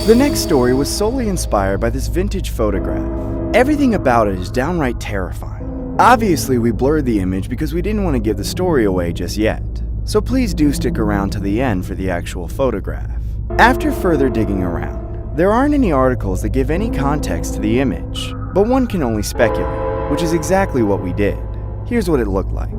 The next story was solely inspired by this vintage photograph. Everything about it is downright terrifying. Obviously, we blurred the image because we didn't want to give the story away just yet. So please do stick around to the end for the actual photograph. After further digging around, there aren't any articles that give any context to the image, but one can only speculate, which is exactly what we did. Here's what it looked like.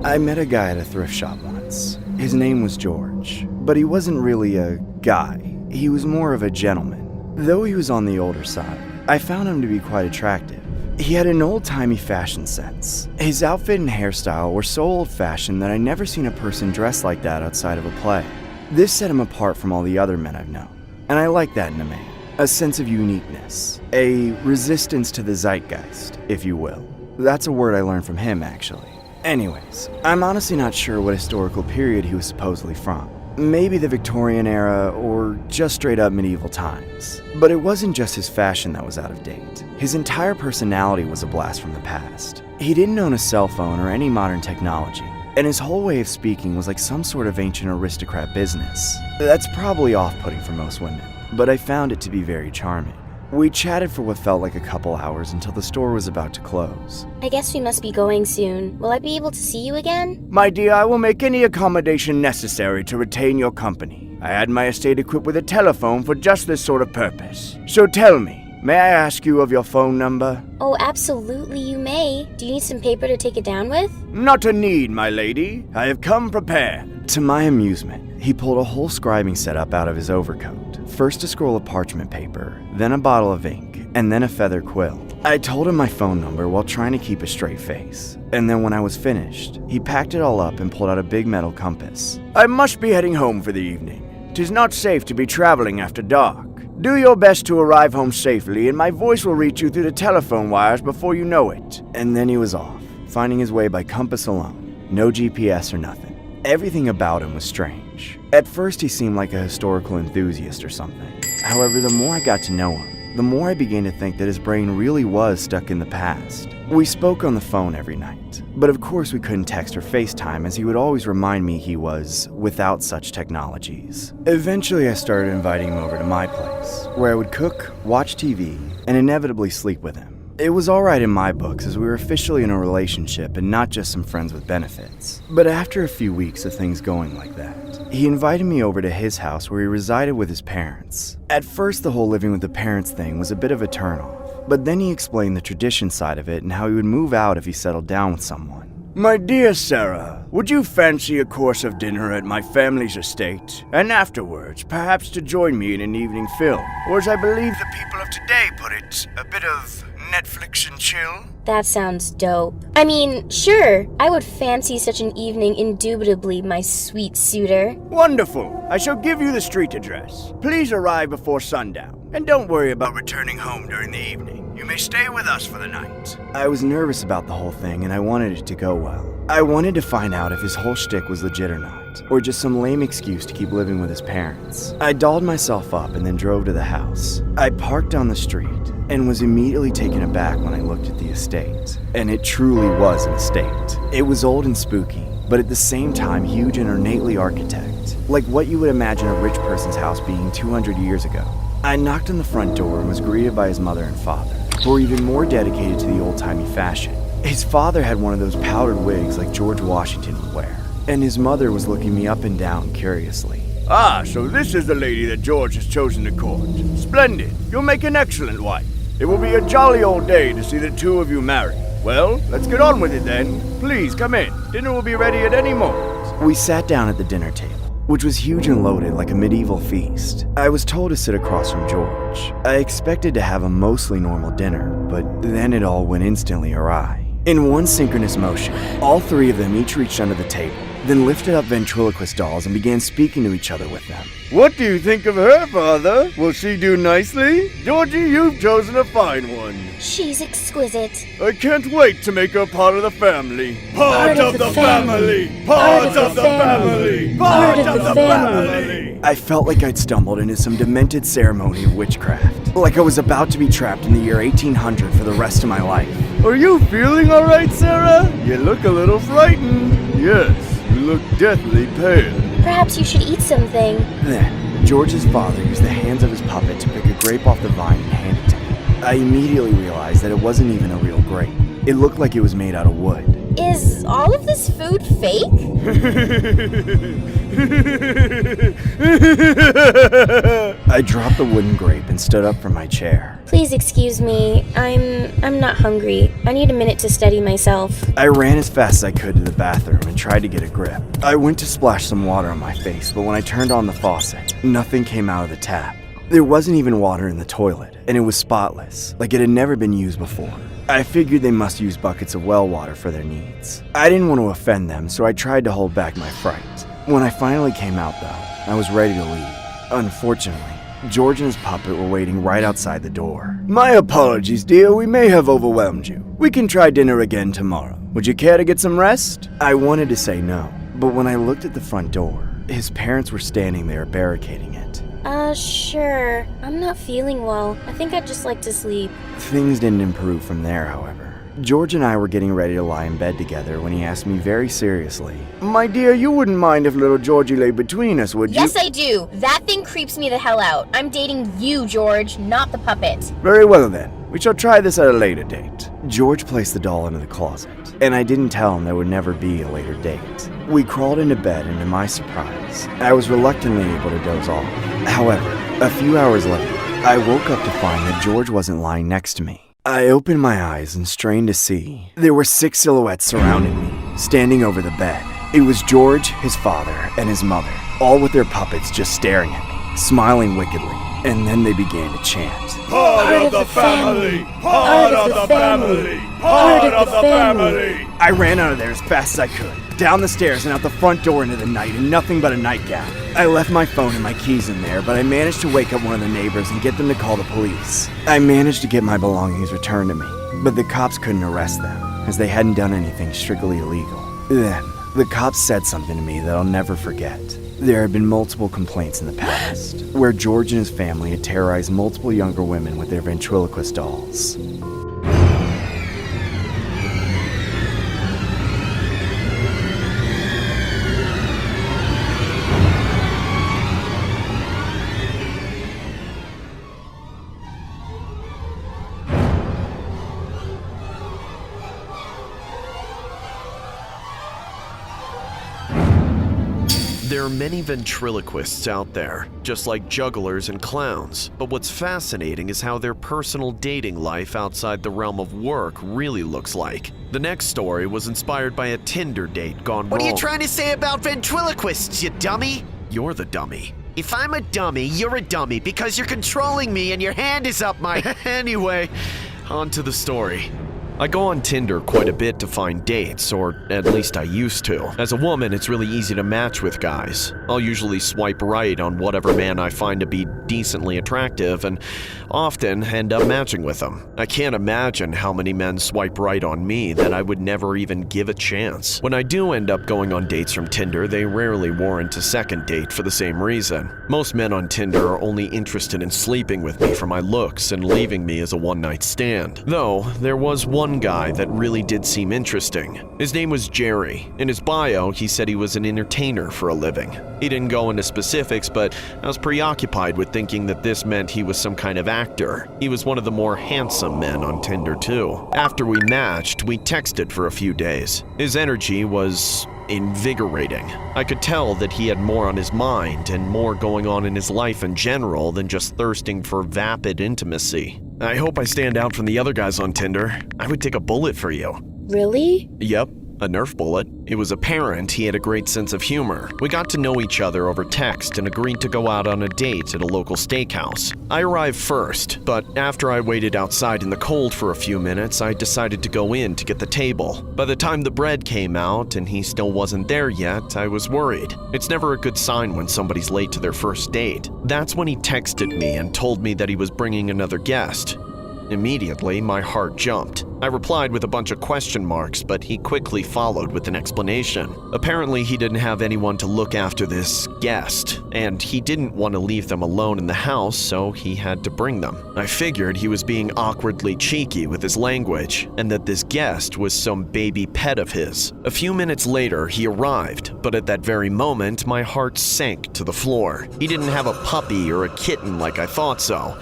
I met a guy at a thrift shop once. His name was George, but he wasn't really a guy. He was more of a gentleman. Though he was on the older side, I found him to be quite attractive. He had an old-timey fashion sense. His outfit and hairstyle were so old-fashioned that I'd never seen a person dressed like that outside of a play. This set him apart from all the other men I've known, and I like that in a man. A sense of uniqueness, a resistance to the zeitgeist, if you will. That's a word I learned from him, actually. Anyways, I'm honestly not sure what historical period he was supposedly from. Maybe the Victorian era, or just straight up medieval times. But it wasn't just his fashion that was out of date. His entire personality was a blast from the past. He didn't own a cell phone or any modern technology, and his whole way of speaking was like some sort of ancient aristocrat business. That's probably off-putting for most women, but I found it to be very charming. We chatted for what felt like a couple hours until the store was about to close. I guess we must be going soon. Will I be able to see you again? My dear, I will make any accommodation necessary to retain your company. I had my estate equipped with a telephone for just this sort of purpose. So tell me, may I ask you of your phone number? Oh, absolutely you may. Do you need some paper to take it down with? Not a need, my lady. I have come prepared. To my amusement, he pulled a whole scribing setup out of his overcoat. First a scroll of parchment paper, then a bottle of ink, and then a feather quill. I told him my phone number while trying to keep a straight face. And then when I was finished, he packed it all up and pulled out a big metal compass. I must be heading home for the evening. 'Tis not safe to be traveling after dark. Do your best to arrive home safely, and my voice will reach you through the telephone wires before you know it. And then he was off, finding his way by compass alone. No GPS or nothing. Everything about him was strange. At first he seemed like a historical enthusiast or something. However, the more I got to know him, the more I began to think that his brain really was stuck in the past. We spoke on the phone every night, but of course we couldn't text or FaceTime as he would always remind me he was without such technologies. Eventually I started inviting him over to my place, where I would cook, watch TV, and inevitably sleep with him. It was alright in my books as we were officially in a relationship and not just some friends with benefits. But after a few weeks of things going like that, he invited me over to his house where he resided with his parents. At first the whole living with the parents thing was a bit of a turnoff, but then he explained the tradition side of it and how he would move out if he settled down with someone. My dear Sarah, would you fancy a course of dinner at my family's estate? And afterwards, perhaps to join me in an evening film? Or as I believe the people of today put it, a bit of Netflix and chill? That sounds dope. I mean, sure, I would fancy such an evening indubitably, my sweet suitor. Wonderful. I shall give you the street address. Please arrive before sundown. And don't worry about returning home during the evening. You may stay with us for the night. I was nervous about the whole thing and I wanted it to go well. I wanted to find out if his whole shtick was legit or not, or just some lame excuse to keep living with his parents. I dolled myself up and then drove to the house. I parked down the street and was immediately taken aback when I looked at the estate. And it truly was an estate. It was old and spooky, but at the same time huge and ornately architect, like what you would imagine a rich person's house being 200 years ago. I knocked on the front door and was greeted by his mother and father, who were even more dedicated to the old-timey fashion. His father had one of those powdered wigs like George Washington would wear, and his mother was looking me up and down curiously. Ah, so this is the lady that George has chosen to court. Splendid. You'll make an excellent wife. It will be a jolly old day to see the two of you married. Well, let's get on with it then. Please come in. Dinner will be ready at any moment. We sat down at the dinner table, which was huge and loaded like a medieval feast. I was told to sit across from George. I expected to have a mostly normal dinner, but then it all went instantly awry. In one synchronous motion, all three of them each reached under the table, then lifted up ventriloquist dolls and began speaking to each other with them. What do you think of her, father? Will she do nicely? Georgie, you've chosen a fine one. She's exquisite. I can't wait to make her part of the family. Part of the family! Part of the family! Part of the family! I felt like I'd stumbled into some demented ceremony of witchcraft, like I was about to be trapped in the year 1800 for the rest of my life. Are you feeling all right, Sarah? You look a little frightened. Yes, you look deathly pale. Perhaps you should eat something. Then, George's father used the hands of of his puppet to pick a grape off the vine and hand it to me. I immediately realized that it wasn't even a real grape. It looked like it was made out of wood. Is all of this food fake? I dropped the wooden grape and stood up from my chair. Please excuse me. I'm not hungry. I need a minute to steady myself. I ran as fast as I could to the bathroom and tried to get a grip. I went to splash some water on my face, but when I turned on the faucet, nothing came out of the tap. There wasn't even water in the toilet, and it was spotless, like it had never been used before. I figured they must use buckets of well water for their needs. I didn't want to offend them, so I tried to hold back my fright. When I finally came out, though, I was ready to leave. Unfortunately, George and his puppet were waiting right outside the door. My apologies, dear. We may have overwhelmed you. We can try dinner again tomorrow. Would you care to get some rest? I wanted to say no, but when I looked at the front door, his parents were standing there barricading it. Sure. I'm not feeling well. I think I'd just like to sleep. Things didn't improve from there, however. George and I were getting ready to lie in bed together when he asked me very seriously, My dear, you wouldn't mind if little Georgie lay between us, would you? Yes, I do. That thing creeps me the hell out. I'm dating you, George, not the puppet. Very well then. We shall try this at a later date. George placed the doll into the closet, and I didn't tell him there would never be a later date. We crawled into bed, and to my surprise, I was reluctantly able to doze off. However, a few hours later, I woke up to find that George wasn't lying next to me. I opened my eyes and strained to see. There were 6 silhouettes surrounding me, standing over the bed. It was George, his father, and his mother, all with their puppets just staring at me, smiling wickedly. And then they began to chant. Part of the family! Part of the family! Part of the family! I ran out of there as fast as I could, down the stairs and out the front door into the night in nothing but a nightgown. I left my phone and my keys in there, but I managed to wake up one of the neighbors and get them to call the police. I managed to get my belongings returned to me, but the cops couldn't arrest them, as they hadn't done anything strictly illegal. Then, the cops said something to me that I'll never forget. There had been multiple complaints in the past, where George and his family had terrorized multiple younger women with their ventriloquist dolls. There are many ventriloquists out there, just like jugglers and clowns, but what's fascinating is how their personal dating life outside the realm of work really looks like. The next story was inspired by a Tinder date gone wrong. What are you trying to say about ventriloquists, you dummy? You're the dummy. If I'm a dummy, you're a dummy because you're controlling me and your hand is up my... Anyway, on to the story. I go on Tinder quite a bit to find dates, or at least I used to. As a woman, it's really easy to match with guys. I'll usually swipe right on whatever man I find to be decently attractive and often end up matching with them. I can't imagine how many men swipe right on me that I would never even give a chance. When I do end up going on dates from Tinder, they rarely warrant a second date for the same reason. Most men on Tinder are only interested in sleeping with me for my looks and leaving me as a one-night stand. Though, there was one guy that really did seem interesting. His name was Jerry. In his bio, he said he was an entertainer for a living. He didn't go into specifics, but I was preoccupied with thinking that this meant he was some kind of actor. He was one of the more handsome men on Tinder too. After we matched, we texted for a few days. His energy was invigorating. I could tell that he had more on his mind and more going on in his life in general than just thirsting for vapid intimacy. I hope I stand out from the other guys on Tinder. I would take a bullet for you. Really? Yep, a Nerf bullet. It was apparent he had a great sense of humor. We got to know each other over text and agreed to go out on a date at a local steakhouse. I arrived first, but after I waited outside in the cold for a few minutes, I decided to go in to get the table. By the time the bread came out and he still wasn't there yet, I was worried. It's never a good sign when somebody's late to their first date. That's when he texted me and told me that he was bringing another guest. Immediately, my heart jumped. I replied with a bunch of question marks, but he quickly followed with an explanation. Apparently, he didn't have anyone to look after this guest, and he didn't want to leave them alone in the house, so he had to bring them. I figured he was being awkwardly cheeky with his language, and that this guest was some baby pet of his. A few minutes later, he arrived, but at that very moment, my heart sank to the floor. He didn't have a puppy or a kitten like I thought so.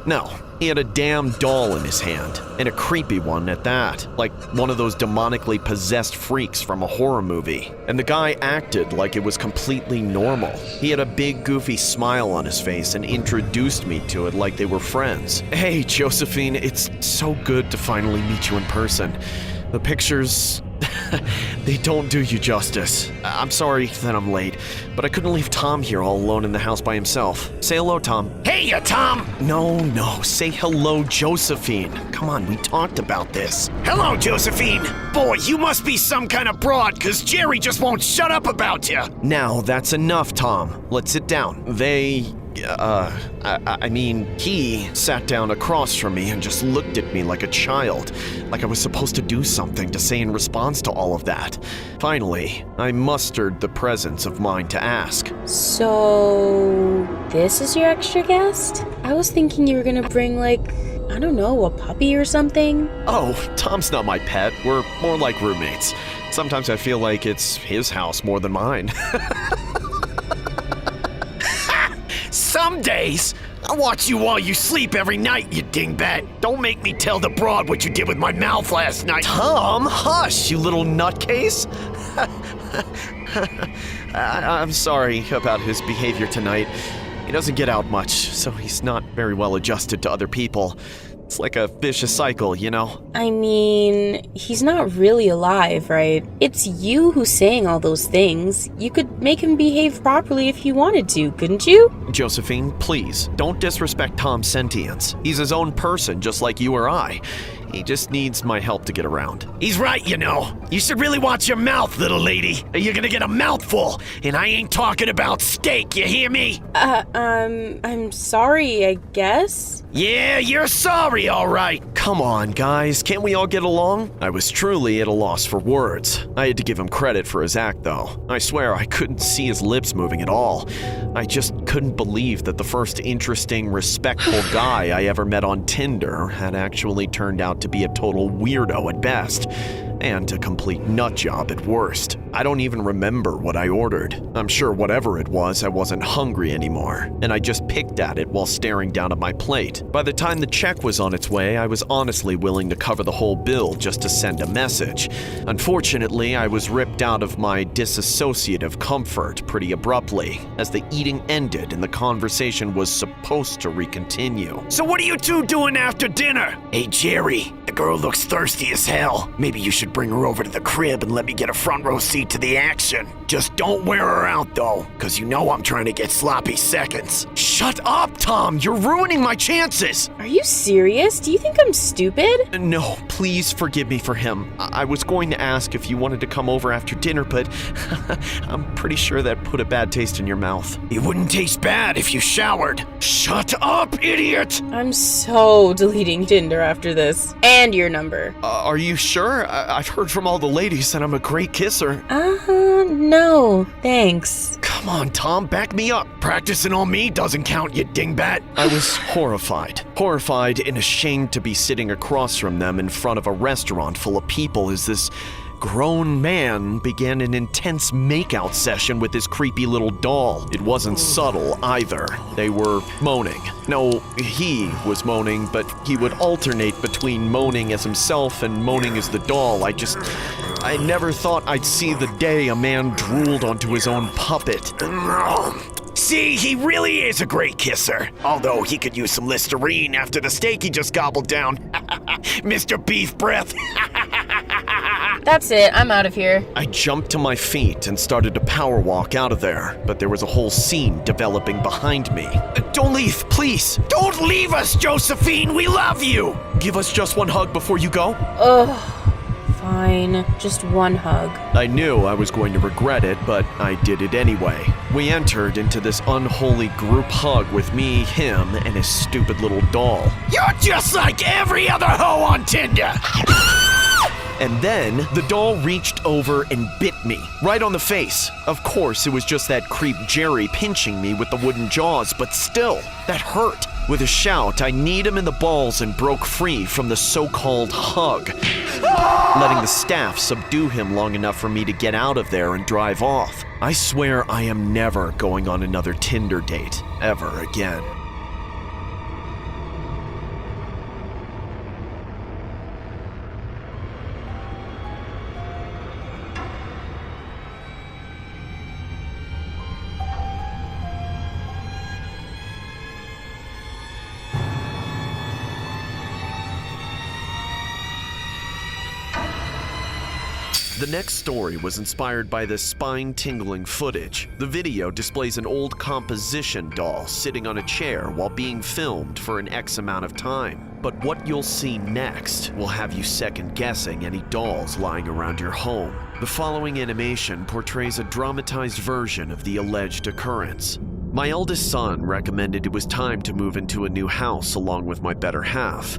No, he had a damn doll in his hand, and a creepy one at that, like one of those demonically possessed freaks from a horror movie. And the guy acted like it was completely normal. He had a big goofy smile on his face and introduced me to it like they were friends. Hey, Josephine, it's so good to finally meet you in person. The pictures, they don't do you justice. I'm sorry that I'm late, but I couldn't leave Tom here all alone in the house by himself. Say hello, Tom. Hey, Tom! No, say hello, Josephine. Come on, we talked about this. Hello, Josephine! Boy, you must be some kind of broad, cause Jerry just won't shut up about you. Now, that's enough, Tom. Let's sit down. He sat down across from me and just looked at me like a child, like I was supposed to do something to say in response to all of that. Finally, I mustered the presence of mind to ask. So, this is your extra guest? I was thinking you were gonna bring, like, I don't know, a puppy or something? Oh, Tom's not my pet. We're more like roommates. Sometimes I feel like it's his house more than mine. Some days, I watch you while you sleep every night, you dingbat. Don't make me tell the broad what you did with my mouth last night. Tom, hush, you little nutcase. I'm sorry about his behavior tonight. He doesn't get out much, so he's not very well adjusted to other people. It's like a vicious cycle, you know? I mean, he's not really alive, right? It's you who's saying all those things. You could make him behave properly if you wanted to, couldn't you? Josephine, please, don't disrespect Tom's sentience. He's his own person, just like you or I. He just needs my help to get around. He's right, you know. You should really watch your mouth, little lady. You're gonna get a mouthful, and I ain't talking about steak, you hear me? I'm sorry, I guess? Yeah, you're sorry, all right. Come on, guys, can't we all get along? I was truly at a loss for words. I had to give him credit for his act, though. I swear I couldn't see his lips moving at all. I just couldn't believe that the first interesting, respectful guy I ever met on Tinder had actually turned out to be a total weirdo at best, and a complete nutjob at worst. I don't even remember what I ordered. I'm sure whatever it was, I wasn't hungry anymore, and I just picked at it while staring down at my plate. By the time the check was on its way, I was honestly willing to cover the whole bill just to send a message. Unfortunately, I was ripped out of my disassociative comfort pretty abruptly, as the eating ended and the conversation was supposed to recontinue. So what are you two doing after dinner? Hey, Jerry, the girl looks thirsty as hell. Maybe you should bring her over to the crib and let me get a front row seat to the action. Just don't wear her out, though, because you know I'm trying to get sloppy seconds. Shut up, Tom! You're ruining my chances! Are you serious? Do you think I'm stupid? No, please forgive me for him. I was going to ask if you wanted to come over after dinner, but I'm pretty sure that put a bad taste in your mouth. It wouldn't taste bad if you showered. Shut up, idiot! I'm so deleting Tinder after this. And your number. Are you sure? I've heard from all the ladies that I'm a great kisser. No, thanks. Come on, Tom, back me up. Practicing on me doesn't count, you dingbat. I was horrified and ashamed to be sitting across from them in front of a restaurant full of people as this grown man began an intense makeout session with his creepy little doll. It wasn't subtle either. They were moaning. No, he was moaning, but he would alternate between moaning as himself and moaning as the doll. I never thought I'd see the day a man drooled onto his own puppet. See, he really is a great kisser. Although he could use some Listerine after the steak he just gobbled down. Mr. Beef Breath. That's it, I'm out of here. I jumped to my feet and started to power walk out of there, but there was a whole scene developing behind me. Don't leave, please! Don't leave us, Josephine! We love you! Give us just one hug before you go? Fine, just one hug. I knew I was going to regret it, but I did it anyway. We entered into this unholy group hug with me, him, and his stupid little doll. You're just like every other hoe on Tinder! And then the doll reached over and bit me, right on the face. Of course, it was just that creep Jerry pinching me with the wooden jaws, but still, that hurt. With a shout, I kneed him in the balls and broke free from the so-called hug, letting the staff subdue him long enough for me to get out of there and drive off. I swear I am never going on another Tinder date, ever again. The next story was inspired by this spine-tingling footage. The video displays an old composition doll sitting on a chair while being filmed for an X amount of time. But what you'll see next will have you second-guessing any dolls lying around your home. The following animation portrays a dramatized version of the alleged occurrence. My eldest son recommended it was time to move into a new house along with my better half.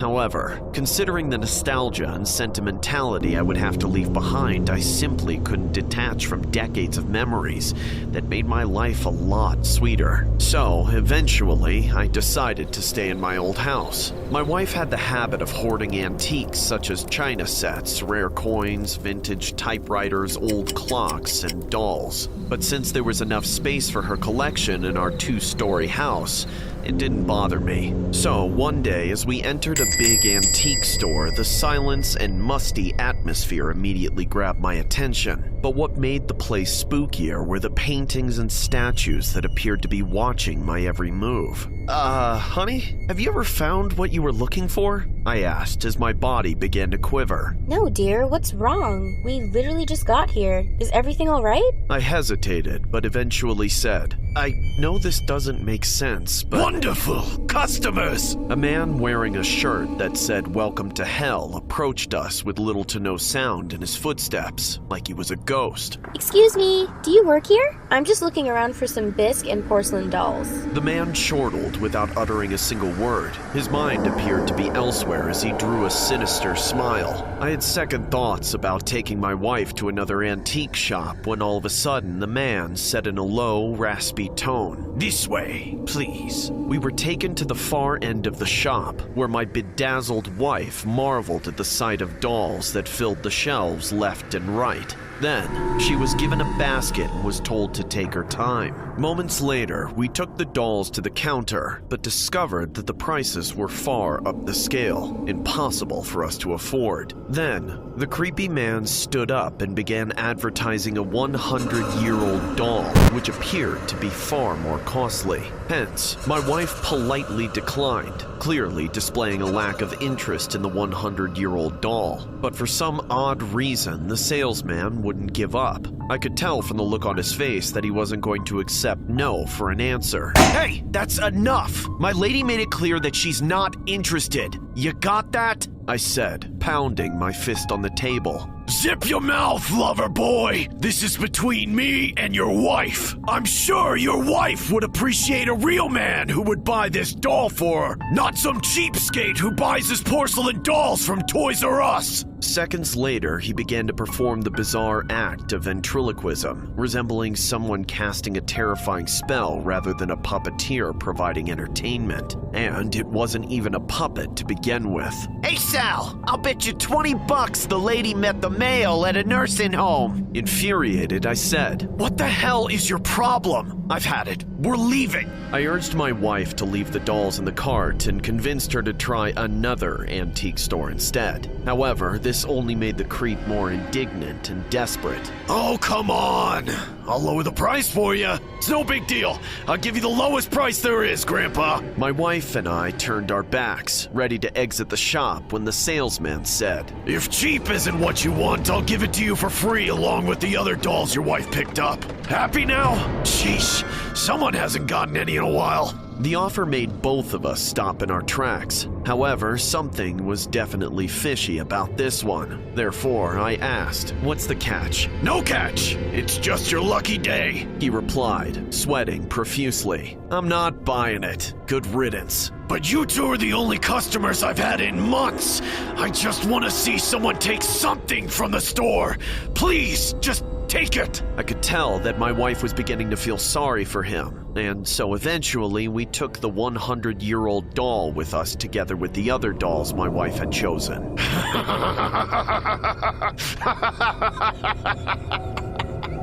However, considering the nostalgia and sentimentality I would have to leave behind, I simply couldn't detach from decades of memories that made my life a lot sweeter. So, eventually, I decided to stay in my old house. My wife had the habit of hoarding antiques such as china sets, rare coins, vintage typewriters, old clocks, and dolls. But since there was enough space for her collection in our two-story house, it didn't bother me. So one day, as we entered a big antique store, the silence and musty atmosphere immediately grabbed my attention. But what made the place spookier were the paintings and statues that appeared to be watching my every move. Honey, have you ever found what you were looking for? I asked as my body began to quiver. No, dear, what's wrong? We literally just got here. Is everything all right? I hesitated, but eventually said, I know this doesn't make sense, but... Wonderful! Customers! A man wearing a shirt that said "Welcome to Hell" approached us with little to no sound in his footsteps, like he was a ghost. Excuse me, do you work here? I'm just looking around for some bisque and porcelain dolls. The man chortled without uttering a single word. His mind appeared to be elsewhere as he drew a sinister smile. I had second thoughts about taking my wife to another antique shop when all of a sudden the man said in a low, raspy tone, This way, please. We were taken to the far end of the shop, where my bedazzled wife marveled at the sight of dolls that filled the shelves left and right. Then, she was given a basket and was told to take her time. Moments later, we took the dolls to the counter, but discovered that the prices were far up the scale, impossible for us to afford. Then, the creepy man stood up and began advertising a 100-year-old doll, which appeared to be far more costly. Hence, my wife politely declined, clearly displaying a lack of interest in the 100-year-old doll. But for some odd reason, the salesman wouldn't give up. I could tell from the look on his face that he wasn't going to accept no for an answer. Hey, that's enough! My lady made it clear that she's not interested. You got that? I said, pounding my fist on the table. Zip your mouth, lover boy! This is between me and your wife. I'm sure your wife would appreciate a real man who would buy this doll for her, not some cheapskate who buys his porcelain dolls from Toys R Us. Seconds later, he began to perform the bizarre act of ventriloquism, resembling someone casting a terrifying spell rather than a puppeteer providing entertainment. And it wasn't even a puppet to begin with. Hey Sal, I'll bet you $20 the lady met the male at a nursing home. Infuriated, I said, What the hell is your problem? I've had it. We're leaving. I urged my wife to leave the dolls in the cart and convinced her to try another antique store instead. However, this only made the creep more indignant and desperate. Oh, come on. I'll lower the price for you. It's no big deal. I'll give you the lowest price there is, Grandpa. My wife and I turned our backs, ready to exit the shop when the salesman said, If cheap isn't what you want, I'll give it to you for free along with the other dolls your wife picked up. Happy now? Sheesh. Someone one hasn't gotten any in a while. The offer made both of us stop in our tracks. However, something was definitely fishy about this one. Therefore, I asked, "What's the catch?" No catch. It's just your lucky day. He replied, sweating profusely. "I'm not buying it. Good riddance." But you two are the only customers I've had in months. I just want to see someone take something from the store. Please, just take it. I could tell that my wife was beginning to feel sorry for him, and so eventually we took the 100-year-old doll with us together with the other dolls my wife had chosen.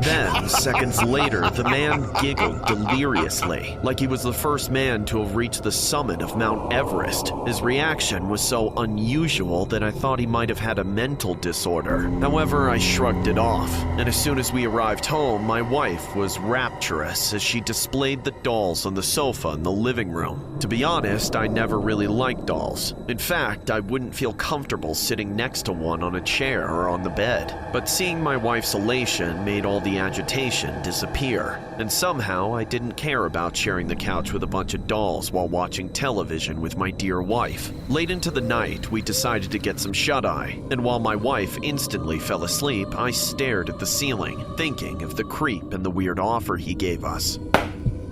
Then, seconds later, the man giggled deliriously, like he was the first man to have reached the summit of Mount Everest. His reaction was so unusual that I thought he might have had a mental disorder. However, I shrugged it off, and as soon as we arrived home, my wife was rapturous as she displayed the dolls on the sofa in the living room. To be honest, I never really liked dolls. In fact, I wouldn't feel comfortable sitting next to one on a chair or on the bed. But seeing my wife's elation made all the agitation disappear, and somehow I didn't care about sharing the couch with a bunch of dolls while watching television with my dear wife. Late into the night, we decided to get some shut-eye, and while my wife instantly fell asleep, I stared at the ceiling, thinking of the creep and the weird offer he gave us.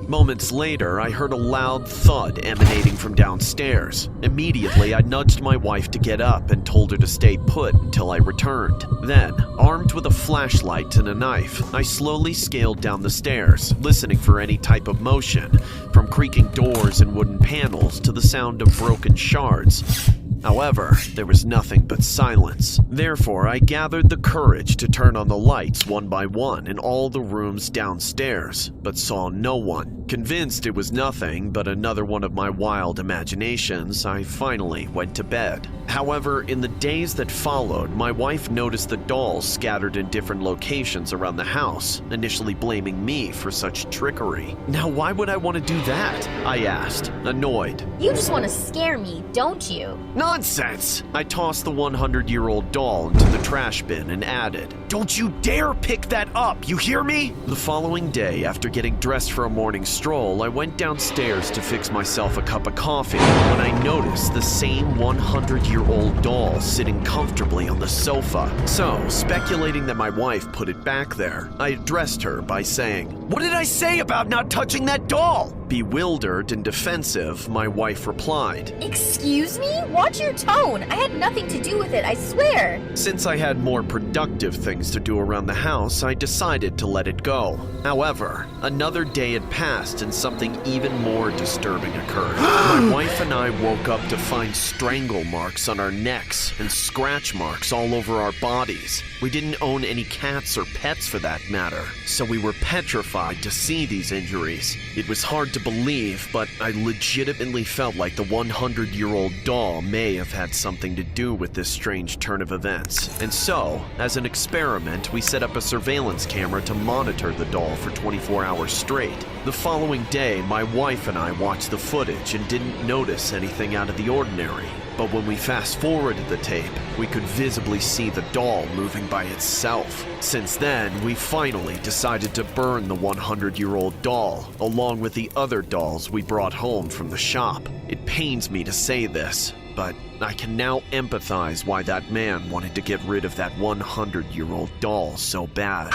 Moments later, I heard a loud thud emanating from downstairs. Immediately, I nudged my wife to get up and told her to stay put until I returned. Then, armed with a flashlight and a knife, I slowly scaled down the stairs, listening for any type of motion, from creaking doors and wooden panels to the sound of broken shards. However, there was nothing but silence. Therefore, I gathered the courage to turn on the lights one by one in all the rooms downstairs, but saw no one. Convinced it was nothing but another one of my wild imaginations, I finally went to bed. However, in the days that followed, my wife noticed the dolls scattered in different locations around the house, initially blaming me for such trickery. Now, why would I want to do that? I asked, annoyed. You just want to scare me, don't you? Nonsense! I tossed the 100-year-old doll into the trash bin and added, Don't you dare pick that up, you hear me? The following day, after getting dressed for a morning stroll, I went downstairs to fix myself a cup of coffee when I noticed the same 100-year-old doll sitting comfortably on the sofa. So, speculating that my wife put it back there, I addressed her by saying, What did I say about not touching that doll? Bewildered and defensive, my wife replied, Excuse me? Watch your tone. I had nothing to do with it, I swear. Since I had more productive things to do around the house, I decided to let it go. However, another day had passed and something even more disturbing occurred. My wife and I woke up to find strangle marks on our necks and scratch marks all over our bodies. We didn't own any cats or pets for that matter, so we were petrified to see these injuries. It was hard to believe, but I legitimately felt like the 100-year-old doll may have had something to do with this strange turn of events. And so, as an experiment, we set up a surveillance camera to monitor the doll for 24 hours straight. The following day, my wife and I watched the footage and didn't notice anything out of the ordinary. But when we fast-forwarded the tape, we could visibly see the doll moving by itself. Since then, we finally decided to burn the 100-year-old doll, along with the other dolls we brought home from the shop. It pains me to say this, but I can now empathize why that man wanted to get rid of that 100-year-old doll so bad.